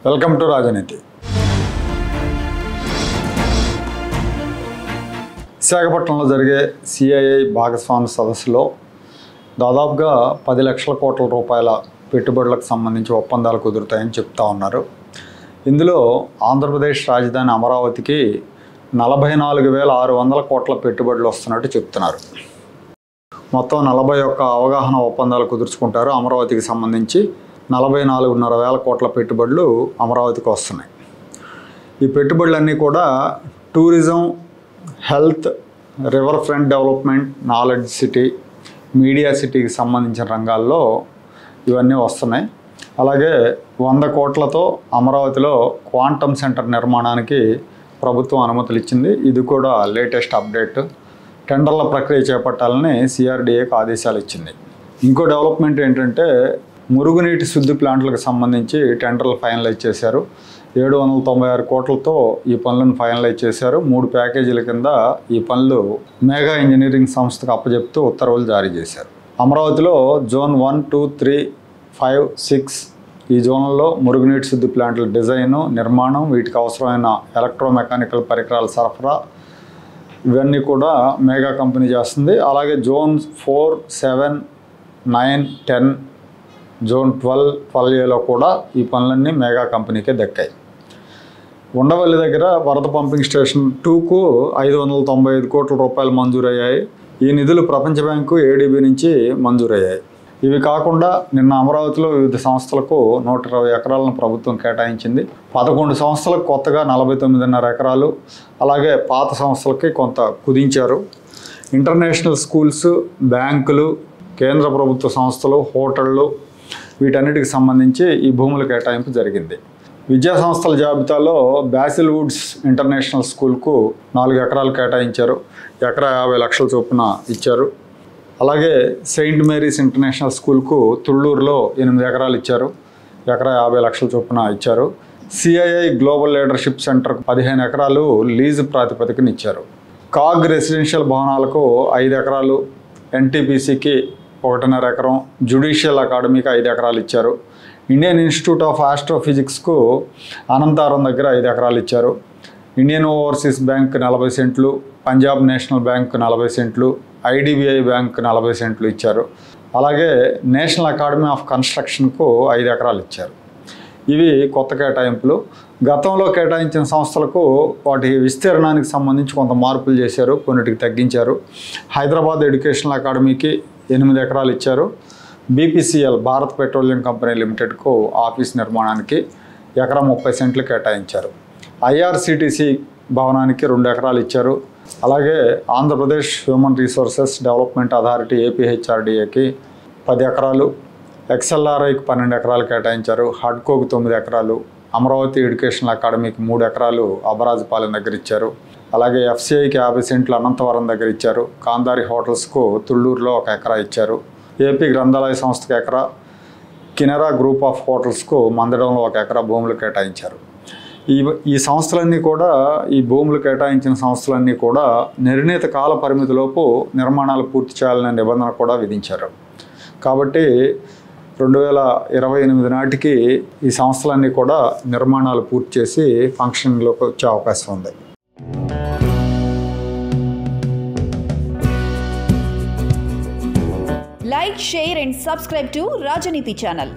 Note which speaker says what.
Speaker 1: Welcome to రాజనీతి. విశాఖపట్నంలో జరిగే సిఐఐ భాగస్వామ్య సదస్సులో దాదాపుగా 10 లక్షల కోట్ల రూపాయల పెట్టుబడులకు సంబంధించి ఒప్పందాలు కుదురుతాయని చెప్తా ఉన్నారు. ఇందులో ఆంధ్రప్రదేశ్ రాజధాని అమరావతికి 44,600 కోట్ల పెట్టుబడులు వస్తున్నట్టు చెప్తున్నారు. మొత్తం 41 అవగాహన ఒప్పందాలు కుదుర్చుకుంటారు. అమరావతికి సంబంధించి 44,500 కోట్ల పెట్టుబడులు అమరావతికి వస్తున్నాయి. ఈ పెట్టుబడులన్నీ కూడా tourism, health, river front development, knowledge city, media సిటీకి సంబంధించిన రంగాల్లో ఇవన్నీ వస్తున్నాయి. అలాగే 100 కోట్లతో అమరావతిలో క్వాంటమ్ సెంటర్ నిర్మాణానికి ప్రభుత్వం అనుమతులు ఇచ్చింది. ఇది కూడా లేటెస్ట్ అప్డేట్. టెండర్ల ప్రక్రియ చేపట్టాలని సిఆర్డీఏకి ఆదేశాలు ఇచ్చింది. ఇంకో డెవలప్మెంట్ ఏంటంటే మురుగునీటి శుద్ధి ప్లాంట్లకు సంబంధించి టెండర్లు ఫైనలైజ్ చేశారు. 796 కోట్లతో ఈ పనులను ఫైనలైజ్ చేశారు. 3 ప్యాకేజీల కింద ఈ పనులు మేఘా ఇంజనీరింగ్ సంస్థకు అప్పచెప్తూ ఉత్తర్వులు జారీ చేశారు. అమరావతిలో జోన్ 1, 2, 3, 5, 6 ఈ జోన్లలో మురుగునీటి శుద్ధి ప్లాంట్ల డిజైను, నిర్మాణం, వీటికి అవసరమైన ఎలక్ట్రోమెకానికల్ పరికరాల సరఫరా ఇవన్నీ కూడా మేఘా కంపెనీ చేస్తుంది. అలాగే జోన్ 4, 7, 9, 10, జోన్ 12, 12Aలో కూడా ఈ పనులన్నీ మేఘా కంపెనీకే దక్కాయి. ఉండవల్లి దగ్గర వరద పంపింగ్ స్టేషన్ 2కు 595 కోట్ల రూపాయలు మంజూరయ్యాయి. ఈ నిధులు ప్రపంచ బ్యాంకు, ఏడీబీ నుంచి మంజూరయ్యాయి. ఇవి కాకుండా నిన్న అమరావతిలో వివిధ సంస్థలకు 120 ఎకరాలను ప్రభుత్వం కేటాయించింది. 11 సంస్థలకు కొత్తగా 49.5 ఎకరాలు, అలాగే పాత సంస్థలకి కొంత కుదించారు. ఇంటర్నేషనల్ స్కూల్స్, బ్యాంకులు, కేంద్ర ప్రభుత్వ సంస్థలు, హోటళ్ళు వీటన్నిటికి సంబంధించి ఈ భూముల కేటాయింపు జరిగింది. విద్యా సంస్థల జాబితాలో బ్యాసిల్ వుడ్స్ ఇంటర్నేషనల్ స్కూల్కు 4 ఎకరాలు కేటాయించారు. ఎకరా 50 లక్షల చొప్పున ఇచ్చారు. అలాగే సెయింట్ మేరీస్ ఇంటర్నేషనల్ స్కూల్కు తుళ్ళూరులో 8 ఎకరాలు ఇచ్చారు. ఎకరా 50 లక్షల చొప్పున ఇచ్చారు. సిఐఐ గ్లోబల్ లీడర్షిప్ సెంటర్కు 15 ఎకరాలు లీజు ప్రాతిపదికన ఇచ్చారు. కాగ్ రెసిడెన్షియల్ భవనాలకు 5 ఎకరాలు, ఎన్టీపీసీకి 1.5 ఎకరం, జ్యుడిషియల్ అకాడమీకి 5 ఎకరాలు ఇచ్చారు. ఇండియన్ ఇన్స్టిట్యూట్ ఆఫ్ ఆస్ట్రోఫిజిక్స్కు అనంతారం దగ్గర 5 ఎకరాలు ఇచ్చారు. ఇండియన్ ఓవర్సీస్ బ్యాంక్ 40 సెంట్లు, పంజాబ్ నేషనల్ బ్యాంక్ 40 సెంట్లు, ఐడిబిఐ బ్యాంక్ 40 సెంట్లు ఇచ్చారు. అలాగే నేషనల్ అకాడమీ ఆఫ్ కన్స్ట్రక్షన్కు 5 ఎకరాలు ఇచ్చారు. ఇవి కొత్త కేటాయింపులు. గతంలో కేటాయించిన సంస్థలకు వాటి విస్తీర్ణానికి సంబంధించి కొంత మార్పులు చేశారు, కొన్నిటికి తగ్గించారు. హైదరాబాద్ ఎడ్యుకేషనల్ అకాడమీకి 8 ఎకరాలు ఇచ్చారు. బీపీసీఎల్ భారత్ పెట్రోలియం కంపెనీ లిమిటెడ్కు ఆఫీస్ నిర్మాణానికి ఎకరా 30 సెంట్లు కేటాయించారు. ఐఆర్సీటీసీ భవనానికి 2 ఎకరాలు ఇచ్చారు. అలాగే Andhra Pradesh human resources development authority ఏపీహెచ్ఆర్డీఏకి 10 ఎకరాలు, ఎక్స్ఎల్ఆర్ఐకి 12 ఎకరాలు కేటాయించారు. హడ్కోకు 9 ఎకరాలు, అమరావతి ఎడ్యుకేషనల్ అకాడమీకి 3 ఎకరాలు అబరాజపాలెం దగ్గర ఇచ్చారు. అలాగే ఎఫ్సిఐకి 50 సెంట్లు అనంతవరం దగ్గర ఇచ్చారు. కాందారి హోటల్స్కు తుళ్ళూరులో 1 ఎకరా ఇచ్చారు. ఏపీ గ్రంథాలయ సంస్థకు ఎకరా, కినరా గ్రూప్ ఆఫ్ హోటల్స్కు మందడంలో 1 ఎకరా భూములు కేటాయించారు. ఈ సంస్థలన్నీ కూడా, ఈ భూములు కేటాయించిన సంస్థలన్నీ కూడా నిర్ణీత కాల పరిమితిలోపు నిర్మాణాలు పూర్తి చేయాలనే నిబంధన కూడా విధించారు. కాబట్టి 2028 నాటికి ఈ సంస్థలన్నీ కూడా నిర్మాణాలు పూర్తి చేసి ఫంక్షన్లోకి వచ్చే అవకాశం ఉంది.
Speaker 2: Like, share and subscribe to Rajaniti channel.